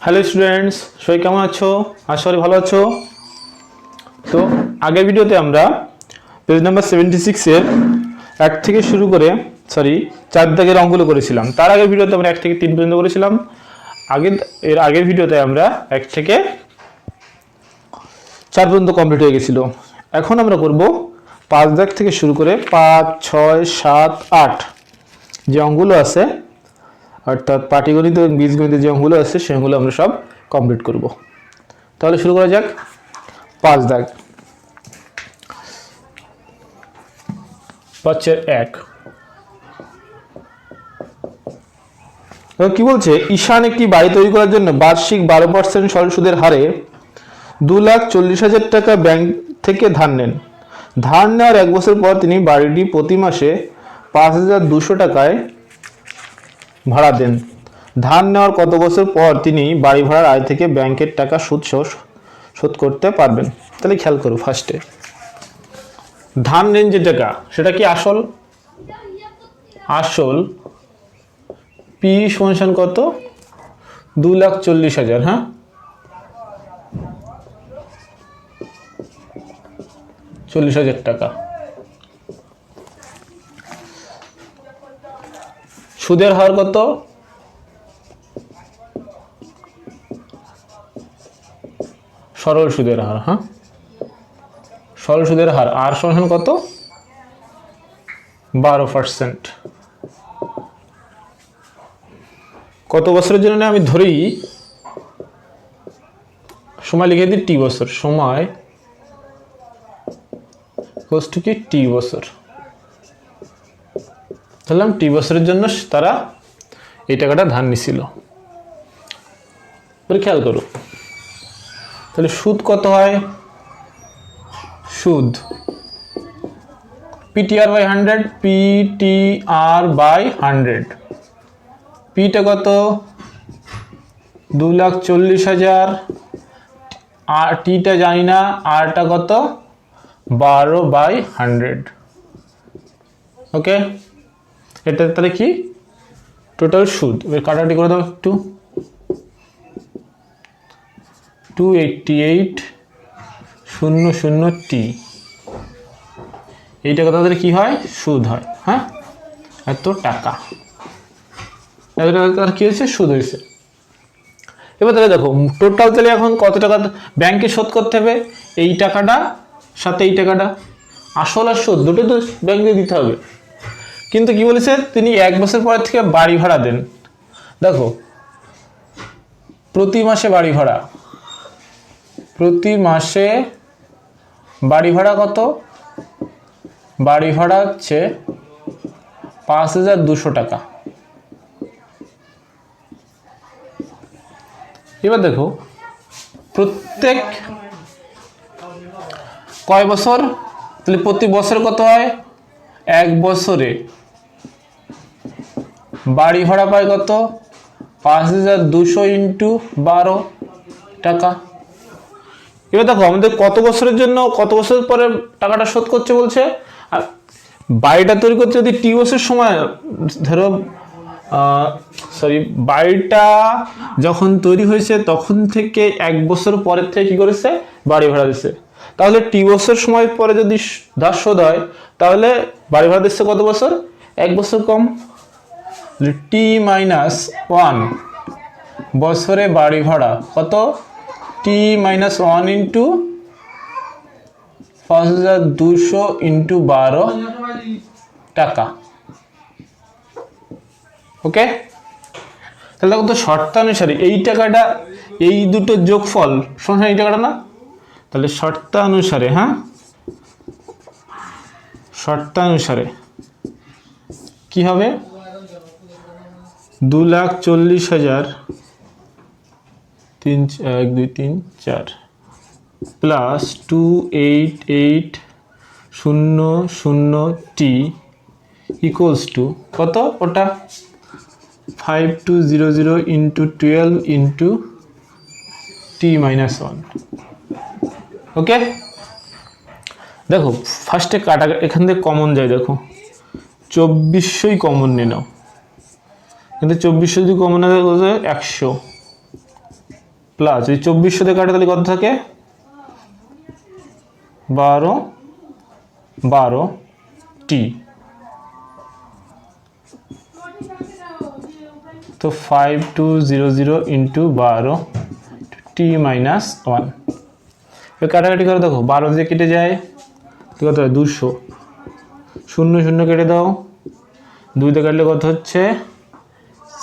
Hello students, সবাই কেমন আছো? আশা করি ভালো আছো। তো আগের ভিডিওতে আমরা পেজ নাম্বার 76 এর 1 থেকে শুরু করে 4 দাগের অঙ্কগুলো করেছিলাম। তার আগের ভিডিওতে আমরা 1 থেকে 3 পর্যন্ত করেছিলাম। আগের ভিডিওতে আমরা 1 থেকে 4 পর্যন্ত কমপ্লিট হয়ে গেছিল। এখন আমরা করব 5 দাগ থেকে শুরু করে 5, 6, 7, 8 যে অঙ্কগুলো আছে, অর্থাৎ পাটিগণিত এবং বীজগণিতের যে অঙ্কগুলো আছে সেগুলো আমরা সব কমপ্লিট করব। তাহলে শুরু করা যাক। 5 দাগ, 5-1। কি বলছে? ঈশান একটি বাড়ি তৈরি করার জন্য বার্ষিক 12% সরল সুদের হারে 2,40,000 টাকা ব্যাংক থেকে ধার নেন। ধার নেওয়ার 1 বছর পর তিনি বাড়িটি প্রতি মাসে 5,200 টাকায় ভাড়া দেন। ধার নেওয়ার কত বছর পর তিনি বাড়ি ভাড়ার আয় থেকে ব্যাংকের টাকা শোধ করতে পারবেন? তাহলে খেয়াল করো, ফার্স্টে ধার নেন যে টাকা, সেটা কি আসল? আসল পি সমান কত? 2,40,000। হ্যাঁ, 40,000 টাকা। সুদের হার কত? সরল সুদের হার। হ্যাঁ, সরল সুদের হার আর সমান কত? 12%। কত বছরের জন্য আমি ধরি, সময় লিখে দিই টি বছর। সময় কি টি বছর ধরলাম। টি বছরের জন্য তারা এই টাকাটা ধার নিছিল। খেয়াল করো, তাহলে সুদ কত হয়? সুদ পিটিআর বাই 100, পিটিআর বাই 100। পিটা কত? 2,40,000। আর টিটা জানি না, আরটা কত? 12/100। ওকে, এটা তাহলে কি টোটাল সুদ? কাটাকাটি করে দাও একটু। 288,00 টি। এই টাকা তাদের কি হয়? সুদ হয়। হ্যাঁ, এত টাকা, এত টাকা কি হয়েছে? সুদ হয়েছে। এবার তাহলে দেখো টোটাল, তাহলে এখন কত টাকা ব্যাংকে শোধ করতে হবে? এই টাকাটা সাথে এই টাকাটা, আসল আর সুদ দুটো তো ব্যাংকে দিতে হবে। কিন্তু কি বলেছে? তিনি 1 বছর পর থেকে বাড়ি ভাড়া দেন। দেখো, প্রতি মাসে বাড়ি ভাড়া, প্রতি মাসে বাড়ি ভাড়া কত? বাড়ি ভাড়া হচ্ছে 5,200 টাকা। এবার দেখো প্রত্যেক কয় বছর? তাহলে প্রতি বছর কত হয়? 1 বছরে বাড়ি ভাড়া পায় কত? 5,200 ইন্টু 12 টাকা। এবার দেখো আমাদের কত বছরের জন্য, কত বছর পরে টাকাটা শোধ করছে বলছে। আর বাড়িটা তৈরি করতে যদি টি বছর সময় ধরো, বাড়িটা যখন তৈরি হয়েছে তখন থেকে 1 বছর পরের থেকে কি করেছে? বাড়ি ভাড়া দিচ্ছে। তাহলে টি বছর সময় পরে যদি ধার শোধ হয়, তাহলে বাড়ি ভাড়া দিচ্ছে কত বছর? 1 বছর কম। T-1 বছরে বাড়ি ভাড়া কত? T-1 ইন্টু 5,200 ইন্টু 12 টাকা। ওকে, তাহলে কত? শর্তানুসারে এই টাকাটা, এই দুটো যোগফল সমান এই টাকাটা না? তাহলে শর্তানুসারে, হ্যাঁ, শর্তানুসারে কি হবে? 2,40,000 1 2 3 4 প্লাস 288,00 টি ইকুয়ালস টু কত? ওটা 5,200 ইন্টু 12 ইন্টু T-1। ওকে, দেখো ফার্স্টে কাটা, এখান থেকে কমন যায়। দেখো 2400 কমন নিয়ে নাও, কিন্তু 2400 যদি কমন হয় 100। প্লাস যদি 2400 দিয়ে কাটে তাহলে কত থাকে 12 তো 5200 ইন্টু 12 টি মাইনাস 1 কাটাকাটি করে দেখো 12 দিয়ে কেটে যায় কত হয় 200 শূন্য শূন্য কেটে দাও 2 দিয়ে কাটলে কত হচ্ছে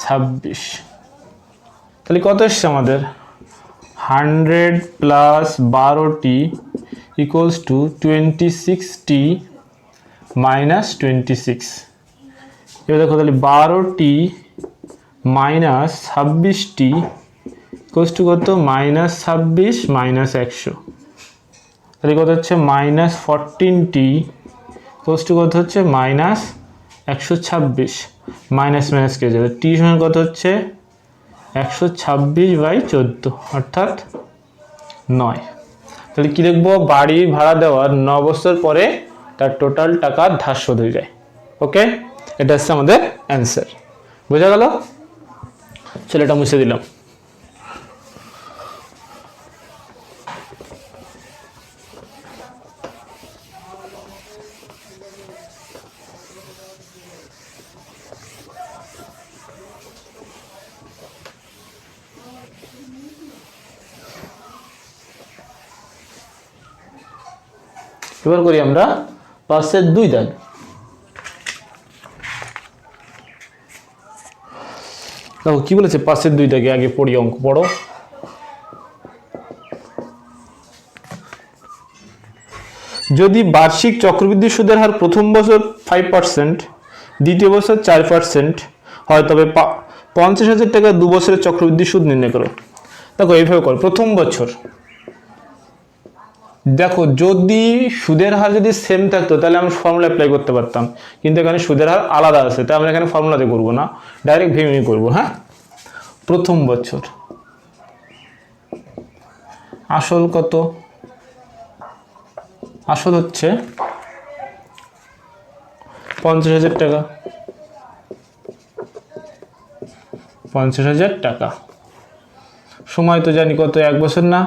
26 তাহলে কত এসছে আমাদের 100 plus 12t equals to 26t minus 26 এবার দেখো তাহলে 12t minus 26t equals to কত মাইনাস 26 মাইনাস 100 তাহলে কত হচ্ছে মাইনাস 14t ইকুয়ালস টু কত হচ্ছে মাইনাস 126 মাইনাস মাইনাস কেটে যাবে টি সমান কত হচ্ছে 126/14 অর্থাৎ 9 তাহলে কি লিখবো বাড়ি ভাড়া দেওয়ার 9 বছর পরে তার টোটাল টাকা ধার শোধ হয়ে যায় ওকে এটা হচ্ছে আমাদের অ্যান্সার বোঝা গেল চলো এটা মুছে দিলাম এবার করি আমরা 5-এর 2 দাগ দেখো কি বলেছে 5-এর 2 দাগে আগে পড়ি অঙ্ক পড়ো যদি বার্ষিক চক্রবৃদ্ধি সুদের হার প্রথম বছর 5% দ্বিতীয় বছর 4% হয় তবে 50,000 টাকা 2 বছরের চক্রবৃদ্ধি সুদ নির্ণয় করো দেখো এইভাবে করো প্রথম বছর দেখো যদি সুদের হার যদি সেম থাকতো তাহলে আমরা ফর্মুলা অ্যাপ্লাই করতে পারতাম কিন্তু এখানে সুদের হার আলাদা আছে তাই আমরা এখানে ফর্মুলাতে করব না ডাইরেক্ট ভেঙে করব হ্যাঁ প্রথম বছর আসল কত আসল হচ্ছে 50,000 টাকা 50,000 টাকা সময় তো জানি কত 1 বছর না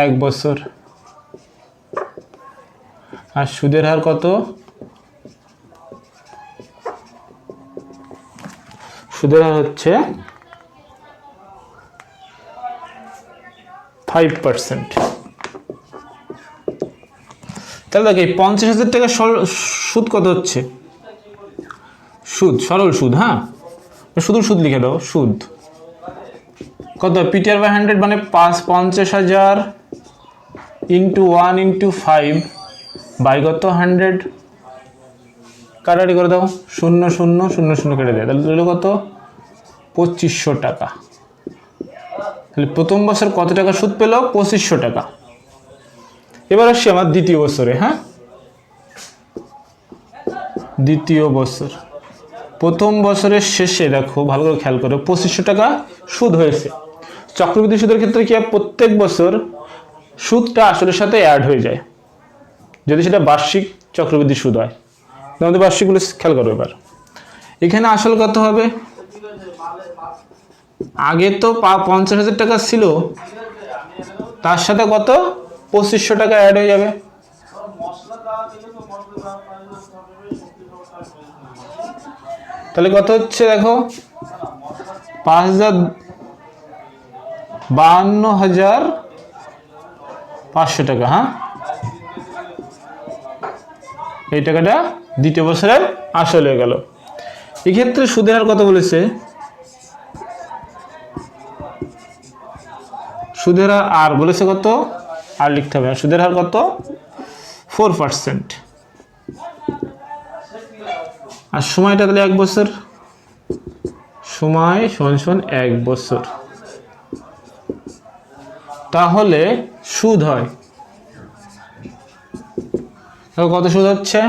1 বছর আর সুদের হার কত সুদের হার হচ্ছে 5% তাহলে দেখো এই 50,000 টাকা সুদ কত হচ্ছে সুদ সরল সুদ হ্যাঁ শুধু সুদ লিখে দাও সুদ কত PTR/100 মানে 50,000 ইন্টু 1 ইন্টু 5 বাই কত 100 কাটাকাটি করে দাও 0 0 0 0 কেটে দেয় তাহলে কত 2500 টাকা তাহলে প্রথম বছর কত টাকা সুদ পেল 2500 টাকা এবার আসছি আমার দ্বিতীয় বছরে হ্যাঁ দ্বিতীয় বছর প্রথম বছরের শেষে দেখো ভালো করে খেয়াল করো 2500 টাকা সুদ হয়েছে চক্রবৃদ্ধি সুদের ক্ষেত্রে কি হয় প্রত্যেক বছর সুদটা আসলের সাথে অ্যাড হয়ে যায় যদি সেটা বার্ষিক চক্রবৃদ্ধি সুদ হয় আমাদের বার্ষিকগুলো খেয়াল করো এবার এখানে আসল কত হবে আগে তো 50,000 টাকা ছিল তার সাথে কত 2500 টাকা অ্যাড হয়ে যাবে তাহলে কত হচ্ছে দেখো 52,500 টাকা হ্যাঁ এই টাকাটা দ্বিতীয় বছরের আসল হয়ে গেল এক্ষেত্রে সুদের হার কত বলেছে সুদের হার আর বলেছে কত আর লিখতে হবে সুদের হার কত 4% আর সময়টা তাহলে 1 বছর সময় সমান 1 বছর তাহলে সুদ হয় কত সুদ হচ্ছে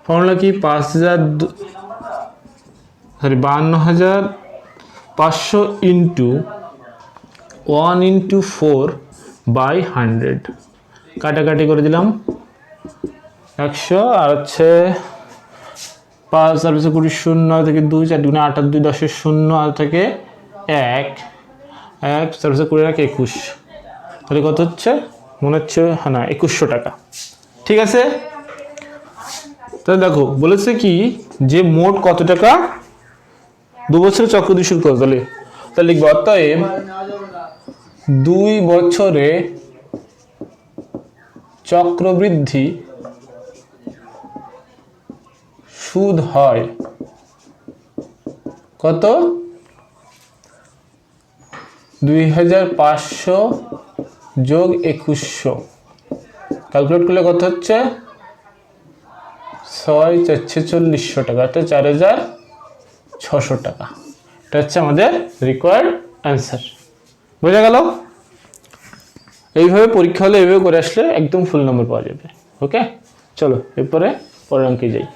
ফর্মুলা কি 52,500 ইন্টু 1 ইন্টু 4 বাই 100 কাটাকাটি করে দিলাম 100 আর হচ্ছে 5 আর 20 0 থেকে 2 4 2 8 2 10 0 আর থেকে 1 1 4 20 টাকা 21, তাহলে কত হচ্ছে মনে হচ্ছে হ্যাঁ না 2100 টাকা। ঠিক আছে, তাহলে দেখো বলেছে কি যে মোট কত টাকা 2 বছরে চক্রবৃদ্ধি সুদ কত, তাহলে লিখবো অতএব 2 বছরে চক্রবৃদ্ধি সুদ হয় কত 2500 যোগ 2100, ক্যালকুলেট করলে কত হচ্ছে 6,4600 টাকা, অর্থাৎ 4,600 টাকা। এটা হচ্ছে আমাদের রিকোয়ার্ড অ্যান্সার। বোঝা গেল? এইভাবে পরীক্ষা হলে এইভাবে করে আসলে একদম ফুল নম্বর পাওয়া যাবে। ওকে, চলো এরপরে পরের অঙ্কে যাই।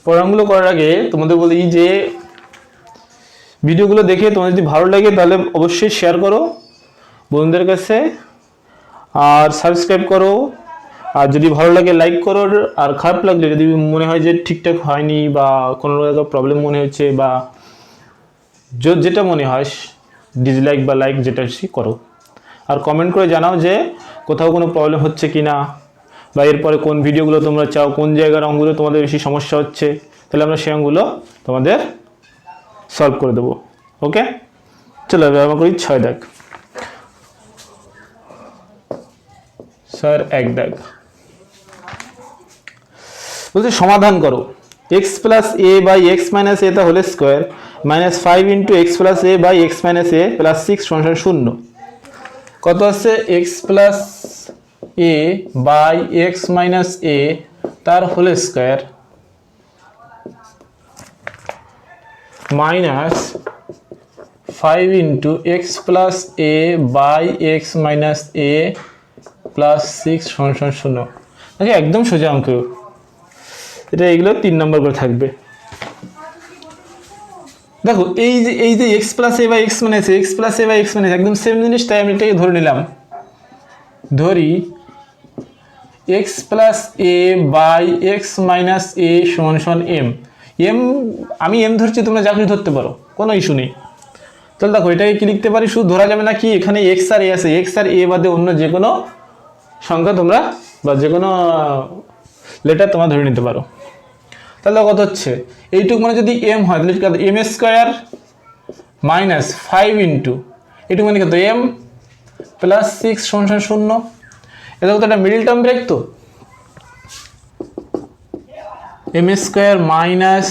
পড়াগুলো করার আগে তোমাদের বলি যে ভিডিওগুলো দেখে তোমার যদি ভালো লাগে তাহলে অবশ্যই শেয়ার করো বন্ধুদের কাছে, আর সাবস্ক্রাইব করো, আর যদি ভালো লাগে লাইক করো, আর খারাপ লাগলে যদি মনে হয় যে ঠিকঠাক হয়নি বা কোনো প্রবলেম মনে হচ্ছে বা যেটা মনে হয় ডিসলাইক বা লাইক যেটা করো, আর কমেন্ট করে জানাও যে কোথাও কোনো প্রবলেম হচ্ছে কি না, বা এরপরে কোন ভিডিওগুলো তোমরা চাও, কোন জায়গার অঙ্কগুলো তোমাদের বেশি সমস্যা হচ্ছে, তাহলে আমরা সেই অঙ্কগুলো তোমাদের সলভ করে দেবো। ওকে, চলো ব্যবহার করি 6 দাগ। স্যার 1 দাগ বলছে সমাধান করো x plus a by x minus a whole square minus 5 into x plus a by x minus a plus 6 সমান 0। কত আছে x plus a by x minus a তার whole square minus 5 into x plus a by x minus a plus 6 সমান 0। আচ্ছা একদম সোজা অঙ্ক, এটা এইগুলো 3 নম্বর করে থাকবে। দেখো এই যে x plus a by x minus x plus a by x minus একদম সেম জিনিস, তাই আমি এটাকে ধরে নিলাম। ধরি x plus a by x minus a সমান সমান এম। আমি এম ধরছি, তোমরা যা কিছু ধরতে পারো, কোনো ইস্যু নেই। তাহলে দেখো এটাকে কি লিখতে পারি, শুধু ধরা যাবে না কি এখানে এক্স আর এ আছে, এক্স আর এ বাদে অন্য যে কোনো সংখ্যা তোমরা বা যে কোনো লেটার তোমরা ধরে নিতে পারো। তাহলে কত হচ্ছে এইটুকু মানে যদি এম হয় তাহলে এম স্কোয়ার মাইনাস 5 ইন্টু এইটুকু মানে কত এম প্লাস 6 সমান 0। এটা কত একটা মিডিল টার্ম ব্রেক, তো এম স্কোয়ার মাইনাস,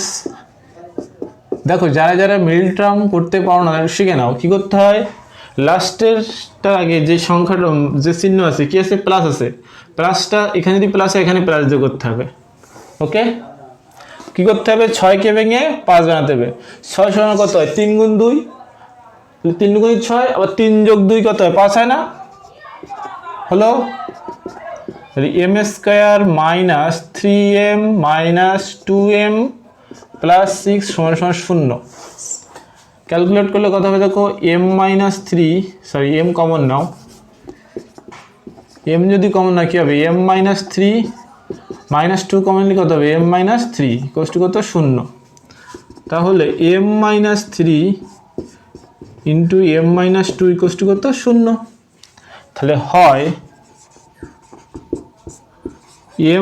দেখো যারা যারা মিডিল টার্ম করতে পারো না শিখে নাও কি করতে হয়, লাস্টেরটা আগে যে সংখ্যাটা যে চিহ্ন আছে কি আছে প্লাস আছে, প্লাসটা এখানে যদি প্লাস হয় এখানে প্লাস দিয়ে করতে হবে। ওকে, কি করতে হবে 6কে ভেঙে 5 বানাতে হবে। 6 সমান কত হয় 3 গুণ 2, 3 গুণ 6, আবার 3 যোগ 2 কত হয় 5 হয় না, হলো m square minus 3m minus 2m plus 6 সমান 0। ক্যালকুলেট করলে কত হবে দেখো m minus 3, sorry m common নাও, m যদি কমন না কি হবে m মাইনাস 3 মাইনাস 2 কমন নিলে কত হবে m মাইনাস 3 ইকুয়াল টু কত 0। তাহলে m minus 3 into m minus 2 equal to কত 0। তাহলে হয়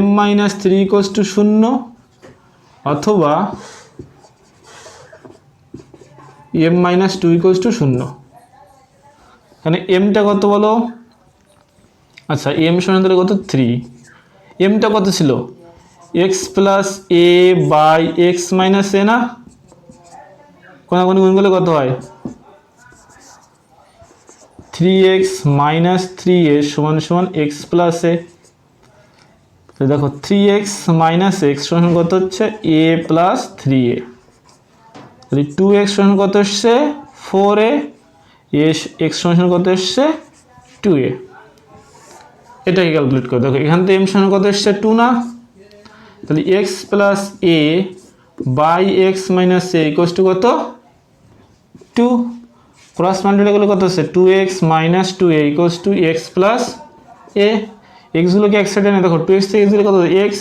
m মাইনাস 3 ইকুয়াল টু 0 অথবা m মাইনাস 2 ইকুয়াল টু 0। এখানে mটা কত বলো, আচ্ছা m সমান তাহলে কত 3, mটা কত ছিল x plus a by x minus a না, কোনাকুনি গুণ করলে কত হয় 3x মাইনাস 3a সমান সমান x প্লাস এ। দেখো 3x মাইনাস x সমান কত হচ্ছে a প্লাস 3a, 2x সমান কত হচ্ছে 4a, x সমান কত হচ্ছে 2a। এটাকে ক্যালকুলেট করো, দেখো এখান থেকে m সমান কত হচ্ছে 2 না, তাহলে x plus a by x minus a equal to কত 2। ক্রস মাল্টিপ্লাই করলে কত হচ্ছে 2x minus 2a equals to x plus a। এক্সগুলোকে এক সাইডে না, দেখো 2x থেকে x দিলে কত x,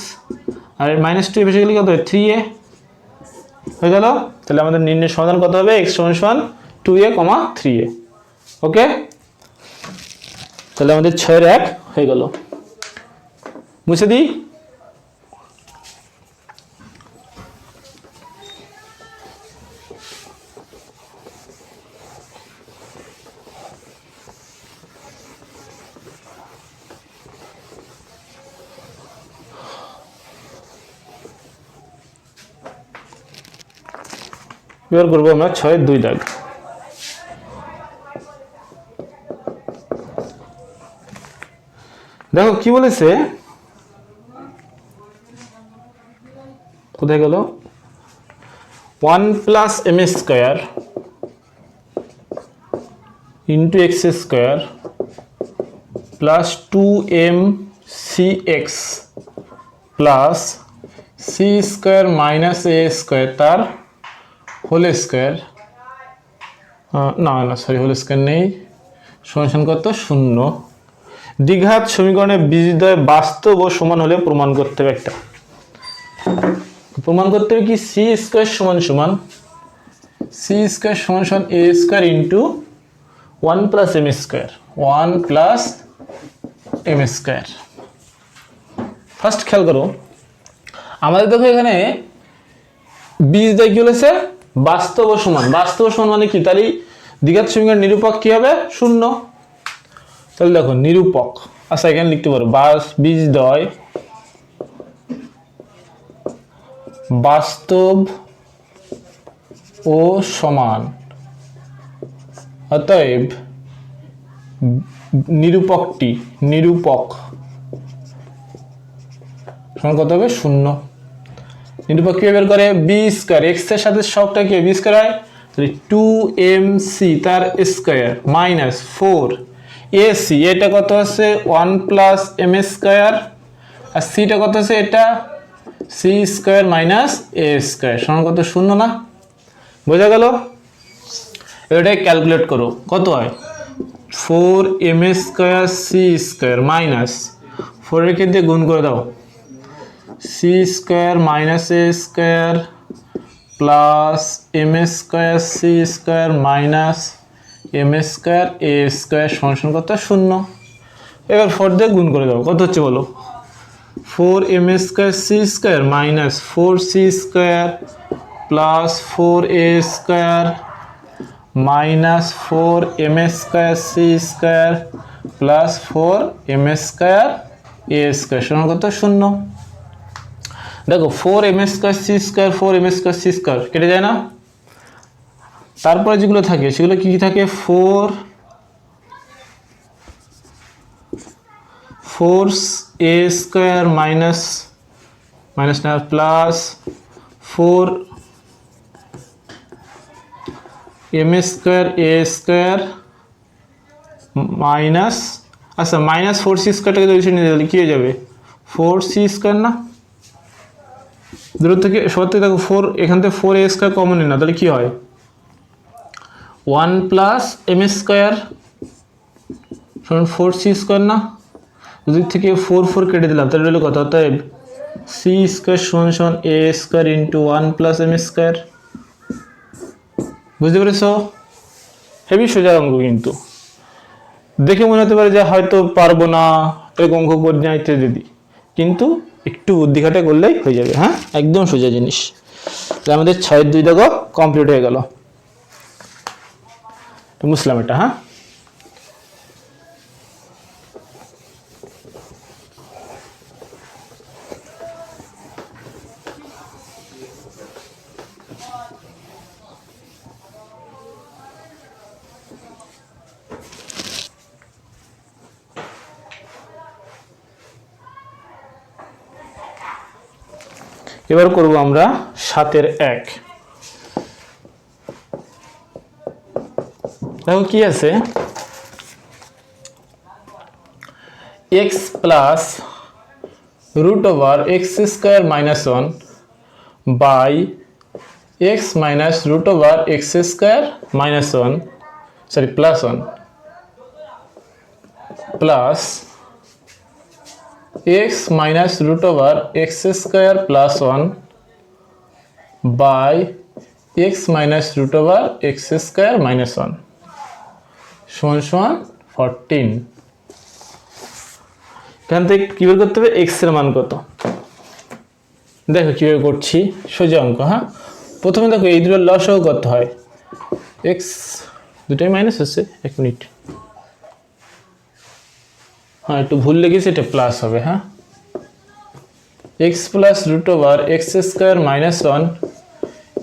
আর মাইনাস 2a ভেসে গেলে কত হয় 3a হয়ে গেল। তাহলে আমাদের নির্ণয় সমাধান কত হবে, x সমান 2a, 3a। ওকে, তাহলে আমাদের 6 এর 1 হয়ে গেল। মুছে দিই। এবার করবো আমরা 6 এর 2 দাগ। দেখো কি বলেছে, কোথায় গেল, 1 plus m square into x square plus 2m cx plus c square minus a square তার হোল স্কোয়ার, না সরি হোল স্কোয়ার নেই, সমান কত 0। দ্বিঘাত সমীকরণে বীজদ্বয় বাস্তব ও সমান হলে প্রমাণ করতে হবে। একটা প্রমাণ করতে হবে কি, সি স্কোয়ার সমান সমান সি স্কোয়ার সমান সমান a square into 1 plus m square, 1 plus m square. First খেয়াল করো, আমাদের দেখো এখানে বীজদ্বয় কি বলেছে, বাস্তব ও সমান। বাস্তব ও সমান মানে কি, তাহলে দ্বিঘাত সমীকরণ নিরূপক কি হবে 0। তাহলে দেখো নিরূপক, আচ্ছা এখানে লিখতে পারো বীজদ্বয় বাস্তব ও সমান, অতএব নিরূপক সমান কত হবে 0। নিরূপক কি বের করে, বি স্কয়ার, এক্স এর সাথে সবটা কি বি স্কয়ার হয়, তাহলে 2mc তার স্কয়ার মাইনাস 4ac, এটা কত আছে 1 প্লাস এম স্কয়ার, আর সিটা কত আছে এটা C square minus a square সমান কত 0 না, বোঝা গেল। এটাই ক্যালকুলেট করো, কত হয় 4m square c square minus 4 রেখে দিয়ে গুণ করে দাও, c square minus a square plus m square c square minus m square a square সমান কত 0। এবার 4 দিয়ে গুণ করে দাও, কত হচ্ছে বলো, 4m square c square minus 4c square plus 4a square minus 4m square c square plus 4m square a square সমান কত 0। দেখো 4m square c square 4m square c square কেটে যায় না, তারপরে যেগুলো থাকে সেগুলো কি কি থাকে, 4a স্কয়ার মাইনাস না plus 4m square a square minus, আচ্ছা মাইনাস 4c স্কয়ারটাকে যদি নিয়ে দিলে কি হয়ে যাবে 4c স্কয়ার না, দূর থেকে সবার থেকে দেখো 4, এখান থেকে 4a স্কয়ার কমন না, তাহলে কি হয় 1 প্লাস এম স্কয়ার সমান 4c স্কয়ার না, দুদিক থেকে 4 কেটে দিলাম, তাহলে হলো কত, অতএব সি স্কয়ার সমান a square into 1 plus m square. বুঝতে পেরেছো, হেভি সোজা অঙ্ক, কিন্তু দেখে মনে হতে পারে যে হয়তো পারবো না, এরকম অঙ্ক করে নেওয়া ইত্যাদি, কিন্তু একটু বুদ্ধি খাটে করলেই হয়ে যাবে। হ্যাঁ, একদম সোজা জিনিস। আমাদের 6 2 দাগ কমপ্লিট হয়ে গেল। মুসলাম এটা, হ্যাঁ এবার করব আমরা 7 এর 1। দেখো কি আছে, x plus root over x square minus 1 by x minus root over x square minus 1 sorry plus 1 plus x minus root over x square plus 1 by x minus root over x square minus 1 সমান সমান 14। এখান থেকে কি বের করতে হবে, x এর মান কত। দেখো কিভাবে করছি, সোজা অঙ্ক। হ্যাঁ, প্রথমে দেখো এই দুটোর লসাগু কত হয়, এক্স দুটোই মাইনাস হচ্ছে, 1 মিনিট, হ্যাঁ একটু ভুল লেগেছে, এটা প্লাস হবে। হ্যাঁ, x plus root over x square minus 1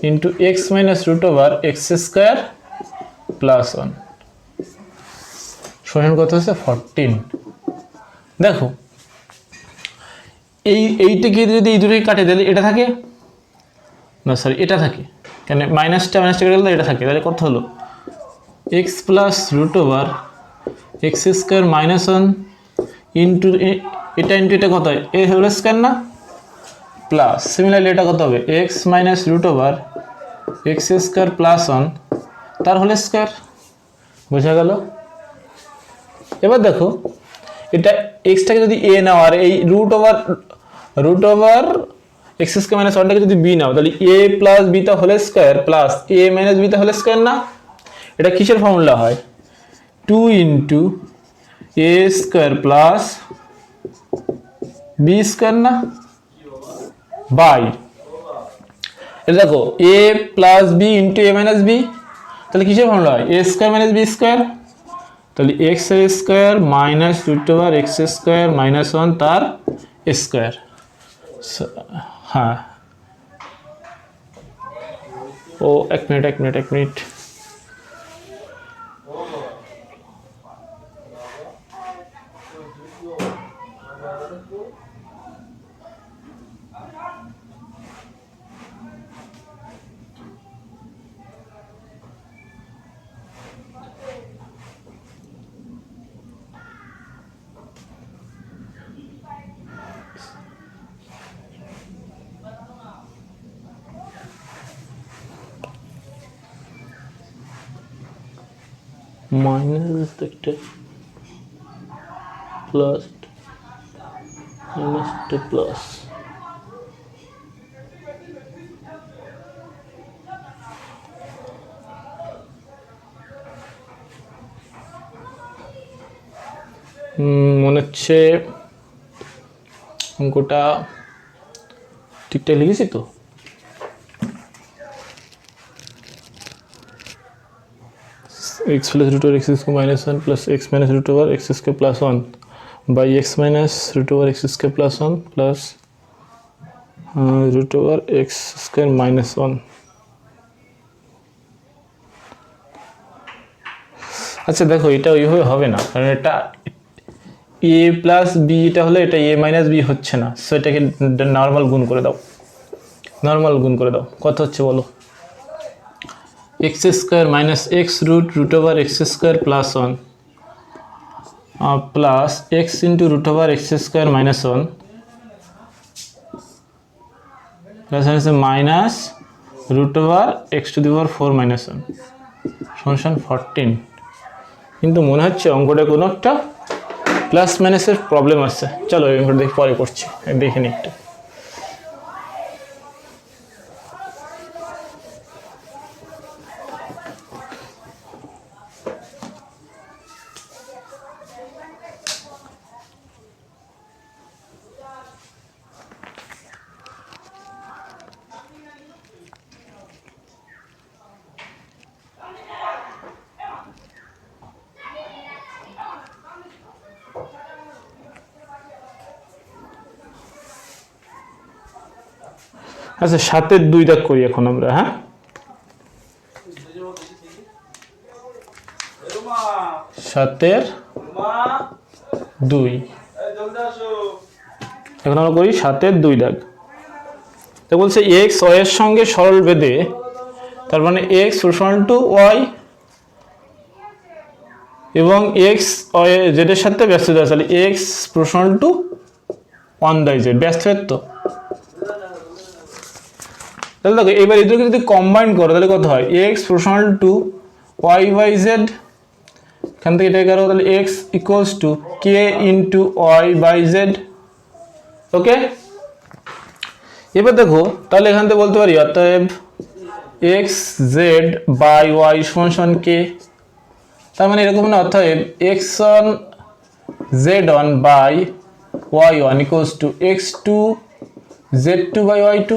into x minus root over x square plus 1 সমান কত হচ্ছে 14। দেখো এইটাকে যদি এই দুটোই কাটে তাহলে এটা থাকে না, সরি এটা থাকে, কেন মাইনাসটা কেটে গেলে এটা থাকে, তাহলে কত হলো x plus root over x square minus 1 into এটা কত হয়, এ হোল স্কোয়ার না, প্লাস সিমিলারলি এটা কত হবে x minus root over x square plus 1 তার হোল স্কোয়ার। বোঝা গেল? এবার দেখো এটা এক্সটাকে যদি এ নাও আর এই root over x square minus 1টাকে যদি বি নাও, তাহলে a plus beta whole square plus a minus beta whole square না। এটা কিসের ফর্মুলা হয়, 2 into a square plus b square না, বাই এটা দেখো a plus b into a minus b, তাহলে কিসের ফর্মুলা হয় a square minus b square, তাহলে x square minus root over x square minus 1 তার স্কোয়ার। হ্যাঁ ও এক মিনিট মাইনাস একটা প্লাস মাইনাস একটা প্লাস, মনে হচ্ছে অঙ্কটা ঠিকঠাক লিখেছি তো। x plus root over x square minus 1 plus x minus root over x square plus 1 by x minus root over x square plus 1 plus root over x square minus 1। আচ্ছা দেখো এটা ওইভাবে হবে না, কারণ এটা a প্লাস বি, এটা হলে এটা a মাইনাস বি হচ্ছে না, সো এটাকে নর্মাল গুণ করে দাও, কত হচ্ছে বলো, x square minus x root over x square plus 1 plus x into root over x square minus 1 plus minus root over x to the power 4 minus 1 समान 14। কিন্তু মনে হচ্ছে অঙ্কটা কোনো একটা প্লাস মাইনাসের প্রবলেম আছে। চলো এই অঙ্কটা দেখি, পরে করছি, দেখে নিই একটু। আচ্ছা 7-এর 2 দাগ করি এখন আমরা। হ্যাঁ 7-এর 2 এখন আমরা করি 7-এর 2 দাগ। তো বলছে x y এর সঙ্গে সরল বেঁধে, তার মানে x প্রপোর্শনাল টু y এবং x y z এর সাথে ব্যস্ত আছে, তাহলে x প্রপোর্শনাল টু 1/z ব্যস্ত তো। তাহলে দেখো এবার এই দুটোকে যদি কম্বাইন করো তাহলে কত হয়, x proportional to y by z এখান থেকে এটা করো, তাহলে x equals to k into y by z. Okay, এবার দেখো তাহলে এখান থেকে বলতে পারি অতএব এক্স জেড বাই ওয়াই সমান সমান কে। তার মানে এরকম না, অতএব x one z one by y one equals to x two z two by y two.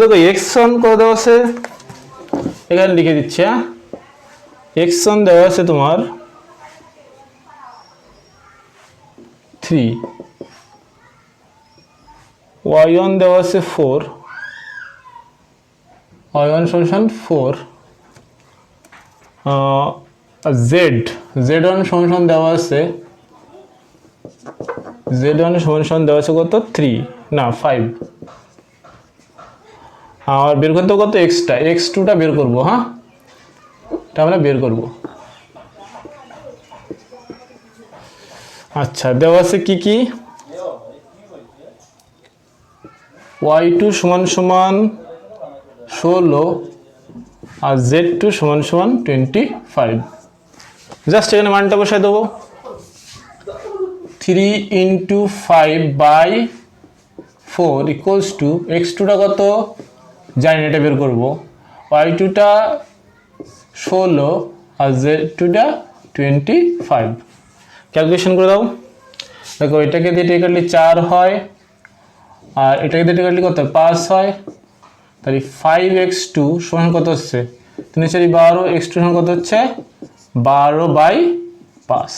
দেখো এক্স ওয়ান কত দেওয়া আছে, এখানে লিখে দিচ্ছি। হ্যাঁ, এক্স ওয়ান দেওয়া আছে তোমার 3, ওয়াই ওয়ান দেওয়া আছে 4, ওয়াই ওয়ান সমান 4, জেড ওয়ান সমান দেওয়া আছে, জেড ওয়ান সমান দেওয়া আছে কত 3 না 5, আর বের করতে কত এক্সটা, এক্স টুটা বের করবো। হ্যাঁ, এটা আমরা বের করব। আচ্ছা, দেওয়া আছে কি কি, ওয়াই টু সমান 16 আর জেড টু সমান 25। জাস্ট এখানে মানটা বসাই দেবো, 3 into 5 by 4 equals to x টুটা কত জানি না, এটা বের করবো, ওয়াই টুটা 16 আর জেড টুটা 25। ক্যালকুলেশন করে দাও। দেখো এটাকে দিয়ে কাটলে 4 হয়, আর এটাকে দিয়ে কাটলে কত 5 হয়, তাহলে 5x2 সমান কত হচ্ছে 3 4 12, x2 সমান কত হচ্ছে 12/5।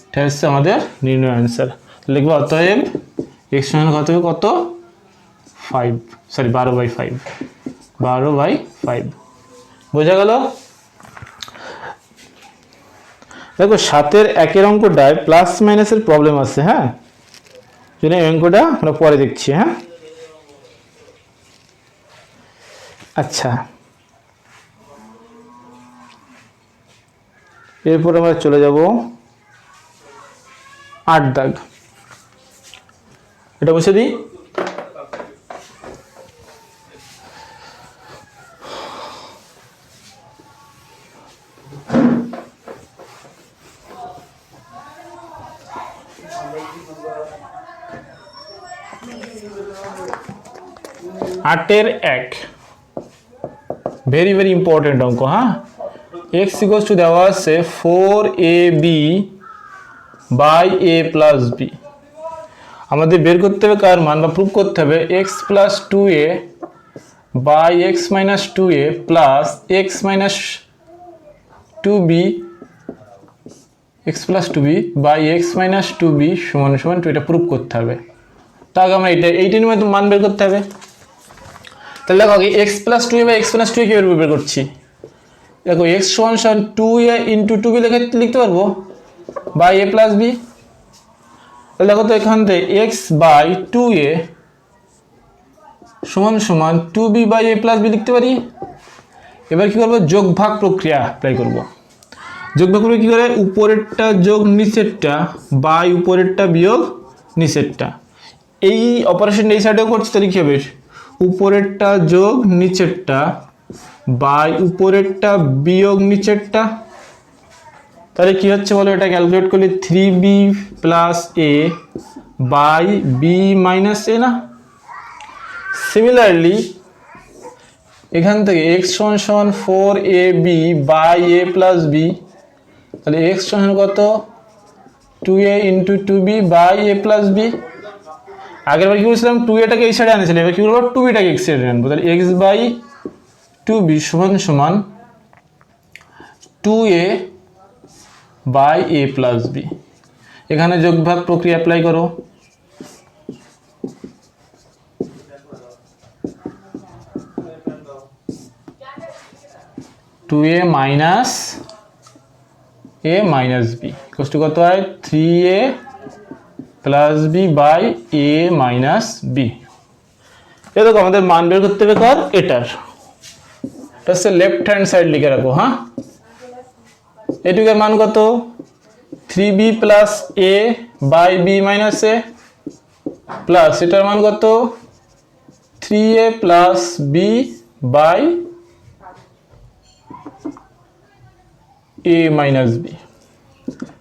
এটা হচ্ছে আমাদের নির্ণয় অ্যান্সার। লিখবো অতএব x সমান কত 5, সরি 12/5, 12/5। বোঝা গেল? দেখো 7-এর 1-এর অঙ্কটায় প্লাস মাইনাসের প্রবলেম আছে। হ্যাঁ, জন্য এই অঙ্কটা আমরা পরে দেখছি। হ্যাঁ, আচ্ছা, এরপর আমরা চলে যাব 8 দাগ। এটা বসে দিই। আটের 1 ভেরি ভেরি ইম্পর্টেন্ট অঙ্ক। হ্যাঁ, x ইকুয়ালস টু দেওয়া আছে 4ab by a plus b। আমাদের বের করতে হবে কার মান, বা প্রুভ করতে হবে x plus 2a by x minus 2a plus x minus 2b, x plus 2b by x minus 2b সমান 2। এটা প্রুভ করতে হবে। তাহলে আমরা এইটার মান বের করতে হবে। তাহলে দেখো আগে x প্লাস 2a বা x মাইনাস 2a কীভাবে বের করছি। দেখো x সমান 2a ইন্টু 2b লিখতে পারবো বাই a প্লাস b। তাহলে দেখো তো এখান থেকে x বাই 2a সমান 2b by a plus b লিখতে পারি। এবার কি করবো, যোগ ভাগ প্রক্রিয়া অ্যাপ্লাই করবো। যোগ ভাগ প্রক্রিয়া কী করে, উপরেরটা যোগ নিচেরটা বাই উপরেরটা বিয়োগ নিচেরটা। এই অপারেশন এই সাইডেও করছি, তাহলে কী হবে, উপরেরটা যোগ নিচেরটা বাই উপরেরটা বিয়োগ নিচেরটা। তাহলে কি হচ্ছে বলো, এটা ক্যালকুলেট করলে 3b plus a by b minus a না। সিমিলারলি এখান থেকে x সমান 4ab by a plus b, তাহলে x সমান কত 2a into 2b by a plus b। আগের বার কি বলছিলাম 2a-টাকে এই সাইডে আনেছিলাম, এবার কি করবো 2b-টাকে এই সাইডে আনবো। তাহলে x বাই 2b সমান 2a by a plus b। এখানে যোগভাগ প্রক্রিয়া অ্যাপ্লাই করো। টু এ মাইনাস b কষ্ট কত হয় 3a plus b by a minus b। এ দেখো আমাদের মান বের করতে হবে কার, এটার। এটা হচ্ছে লেফট হ্যান্ড সাইড লিখে রাখো। হ্যাঁ, এটুকের মান কত 3b plus a by b minus a plus এটার মান কত 3a plus b by a minus b।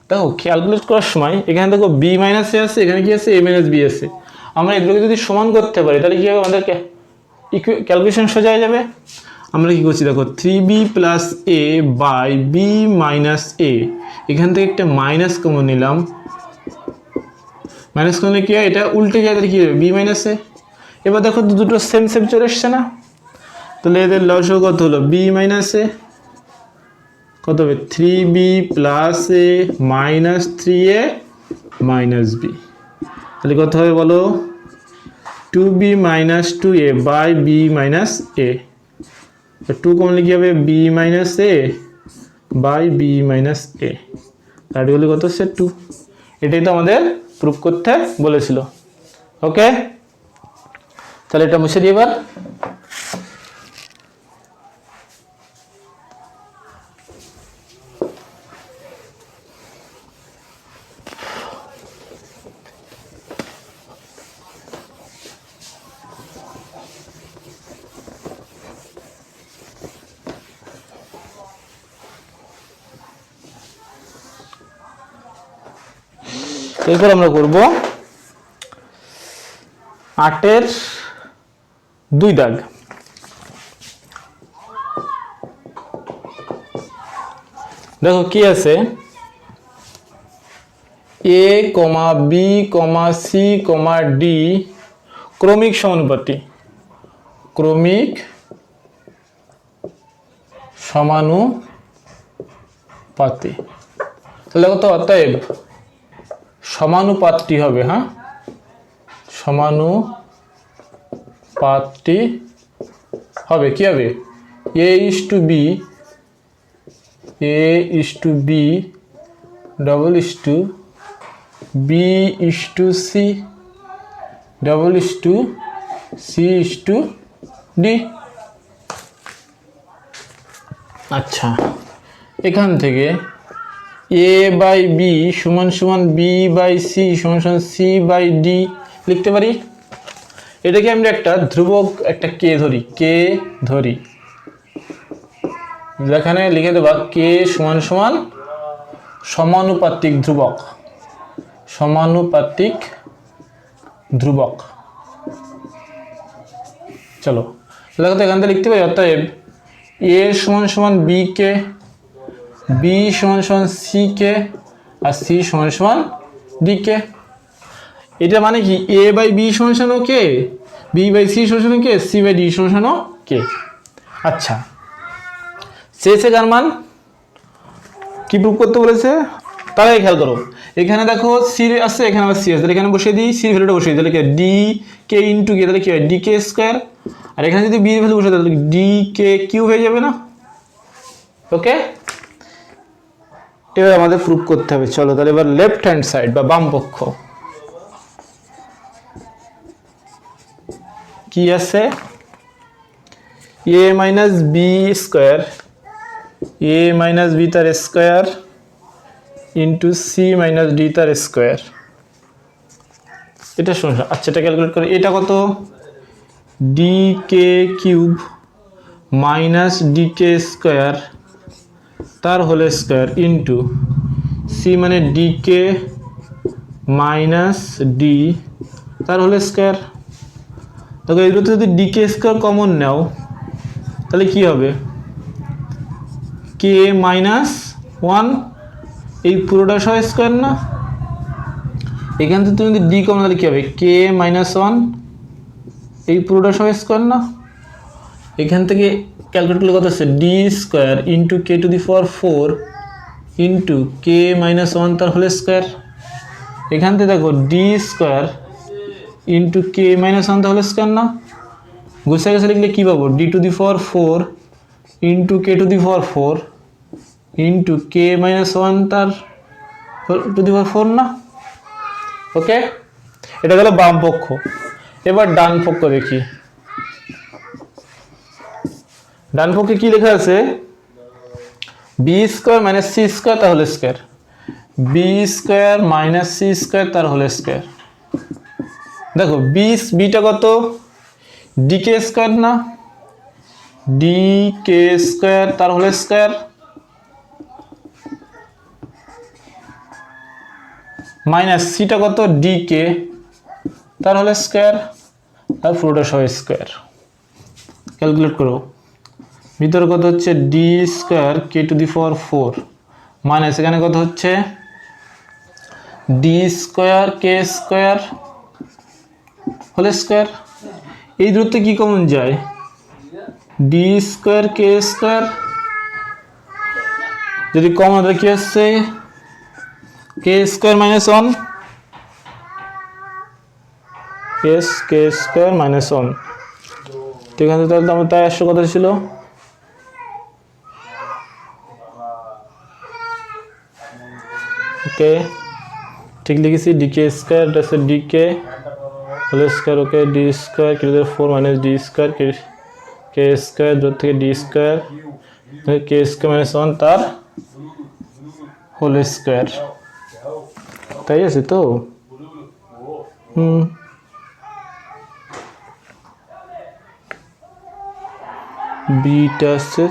দেখো ক্যালকুলেট করার সময় এখানে দেখো বি মাইনাস এ আছে, এখানে কি আছে এ মাইনাস বি আছে। আমরা এগুলোকে যদি সমান করতে পারি তাহলে কি হবে, আমাদের ক্যালকুলেশন সোজা হয়ে যাবে। আমরা কি করছি দেখো 3b plus a by b minus a, এখান থেকে একটা মাইনাস কমন নিলাম, মাইনাস কমন কি হয় এটা উল্টে যায়, তাহলে কি হবে বি মাইনাস এ। এবার দেখো দুটো সেম সেম চলে এসছে না, তাহলে এদের লসাগু কত হলো বি মাইনাস এ, কত হবে 3b plus a minus 3a minus b, তাহলে কত হবে বলো 2b minus 2a by b minus a, 2 কমলে কি হবে b minus a by b minus a, তার বলে কত হচ্ছে 2। এটাই তো আমাদের প্রুফ করতে বলেছিল। ওকে, তাহলে এটা মুছে দিই এবার। এরপর আমরা করব 8-এর 2 দাগ। দেখো কি আছে এ কমা B comma c comma D ক্রমিক সমানুপাতি, ক্রমিক সমানুপাতি, তাহলে কত অতএব সমানুপাতটি হবে, হ্যাঁ সমানুপাতটি হবে কি হবে a is to b double is to b is to c double is to c is to d. আচ্ছা, এখান থেকে এ বাই বি সমান সমান বি বাই সি সমান সমান সি বাই ডি লিখতে পারি। এটাকে আমরা একটা ধ্রুবক একটা কে ধরি, যেখানে লিখে দেবা কে সমান সমান সমানুপাতিক ধ্রুবক, সমানুপাতিক ধ্রুবক। চলো দেখো তো এখান থেকে লিখতে পারি অতএব এ সমান সমান বি কে, বি সমান সমান সি কে, আর সি সমান সমান ডি কে। এটা মানে কি এ বাই বি সমান সমান কে, বি বাই সি সমান সমান কে, সি বাই ডি সমান সমান কে। আচ্ছা, শেষে কার মান কি প্রুফ করতে বলেছে তাহলে খেয়াল করো, এখানে দেখো সি আছে, এখানে আবার সি আছে, তাহলে এখানে বসিয়ে দিই সির ভ্যালুটা বসিয়ে দিই, তাহলে কি ডি কে ইন্টু কে, তাহলে কি হয় ডি কে স্কোয়ার, আর এখানে যদি বি এর ভ্যালু বসে তাহলে ডি কে কিউ হয়ে যাবে না। ওকে, এবার আমাদের প্রুফ করতে হবে। চলো তাহলে এবার লেফট হ্যান্ড সাইড বা বাম পক্ষ কি আছে a minus b square, a minus b তার square into c minus d তার স্কোয়ার, এটা শুনছো। আচ্ছা, এটা ক্যালকুলেট করে এটা কত d k cube minus d k square তার হোল স্কোয়ার ইন্টু সি মানে ডি কে মাইনাস ডি তার হোল স্কোয়ার। দেখো এগুলোতে যদি ডি কে স্কোয়ার কমন নাও তাহলে কি হবে কে মাইনাস 1, এই পুরোটা সহ স্কোয়ার না, এখান থেকে তুমি যদি ডি কমন তাহলে কি হবে কে মাইনাস 1, এই পুরোটা সহ স্কোয়ার না। এখান থেকে ক্যালকুলেট করলে কত হচ্ছে d square into k to the power 4 into k minus 1 তার হোল স্কোয়ার। এখান থেকে দেখো D square into k minus 1 তার হোল স্কোয়ার না, গুছিয়ে গেছে লিখলে কী পাবো D two the power 4 into k to the power 4 into k minus 1 তার টু দি পাওয়ার 4 না। ওকে, এটা গেল বাম পক্ষ। এবার ডান পক্ষ দেখি, ডান পক্ষে কি লেখা আছে b square minus c square তার whole square, b square minus c square তার হোল স্কোয়ার। দেখো বিটা কত ডি কে স্কোয়ার না, ডি কে স্কোয়ার তার হোল স্কোয়ার মাইনাস সিটা কত ডি কে তার হোল স্কোয়ার আর পুরোটা সহ স্কোয়ার। ক্যালকুলেট করো, ভিতরে কত হচ্ছে d square k to the power 4 minus এখানে কত হচ্ছে d square k square whole square. এই দূরত্বে কি কমন যায়, ডি স্কোয়ার কে স্কোয়ার, যদি কমন তাহলে কি আসছে k square minus 1 s k square minus 1। ঠিক আছে, তাহলে আমার তাই আসছে কথা ছিল ওকে ঠিক লিখেছি ডিকে স্কোয়ার আছে d k whole square okay d square k to the 4 minus d square k square দূর থেকে d square k square minus 1 তার হোল স্কোয়ার। তাই আছে তো বিটা আসছে।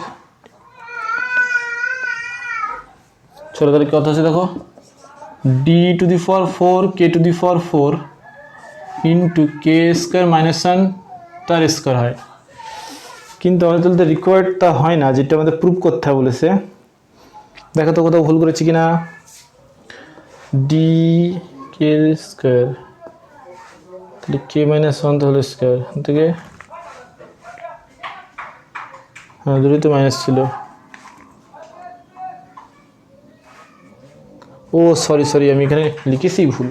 চলো তাহলে কত আছে দেখো D two the power 4 K to the power 4 into k square minus 1 তার স্কোয়ার হয়, কিন্তু আমাদের তাহলে রিকোয়ার্ডটা হয় না, যেটা আমাদের প্রুভ করতে হবে বলেছে। দেখো তো কোথাও ভুল করেছি কিনা, ডি কে স্কোয়ার তাহলে কে মাইনাস 1 তাহলে স্কোয়ার থেকে হ্যাঁ দুটোই তো মাইনাস ছিল। ও সরি আমি এখানে লিখেছি ভুল,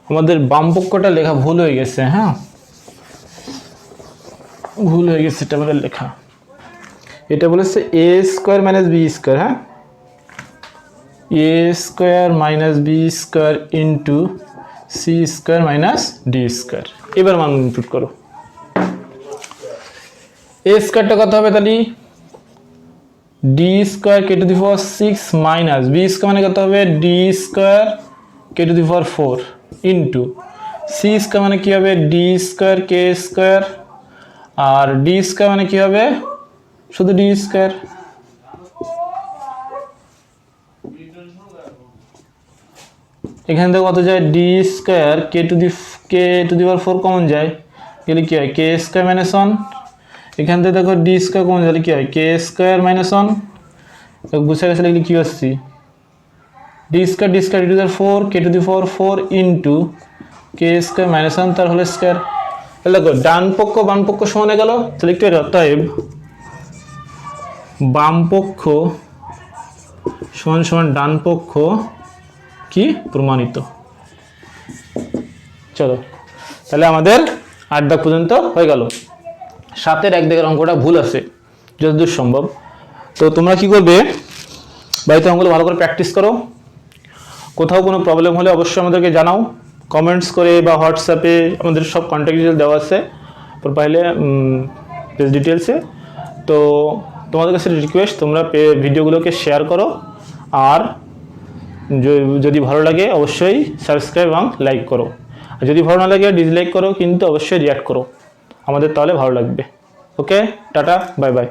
আমাদের বাম পক্ষটা লেখা ভুল হয়ে গেছে। হ্যাঁ ভুল হয়ে গেছে, এটা আমাদের লেখা, এটা বলেছে a square minus b square. হ্যাঁ a square minus b square into c square minus d square. এবার মান ইনপুট করো, এ স্কোয়ারটা কত হবে তাহলে d square k to the power 6 minus b square মানে কত হবে d square k to the power 4 into c square মানে কি হবে ডি স্কোয়ার কে স্কোয়ার আর ডি স্কোয়ার মানে কি হবে শুধু ডি স্কোয়ার। এখান থেকে কত যায় d square k to the power 4 common যায় গেলে কি হয় কে স্কোয়ার মাইনাস 1। এখান থেকে দেখো ডি স্কোয়ার কমন গেলে কি হয় কে স্কোয়ার মাইনাস 1 বুঝে গেছে লিখলে কি আসছি D square two the power 4 K to the power 4 into k square minus 1 তার হোল স্কোয়ার। তাহলে দেখো ডান পক্ষ বাম পক্ষ সমান হয়ে গেল, তাহলে একটু অতএব বাম পক্ষ সমান সমান ডান পক্ষ কি প্রমাণিত। চলো তাহলে আমাদের 8 দাগ পর্যন্ত হয়ে গেল। 7-এর 1 দাগের অঙ্কটা ভুল আছে যতদূর সম্ভব, তো তোমরা কি করবে বাড়িতে অঙ্কগুলো ভালো করে প্র্যাকটিস করো। কোথাও কোনো প্রবলেম হলে অবশ্যই আমাদেরকে জানাও কমেন্টস করে বা হোয়াটসঅ্যাপে, আমাদের সব কন্ট্যাক্ট ডিটেল দেওয়া আছে প্রোফাইলে পেজ ডিটেলসে। তো তোমাদের কাছে রিকোয়েস্ট তোমরা ভিডিওগুলোকে শেয়ার করো, আর যদি ভালো লাগে অবশ্যই সাবস্ক্রাইব এবং লাইক করো, আর যদি ভালো না লাগে ডিসলাইক করো, কিন্তু অবশ্যই রিঅ্যাক্ট করো আমাদের, তাহলে ভালো লাগবে। ওকে টাটা বাই বাই।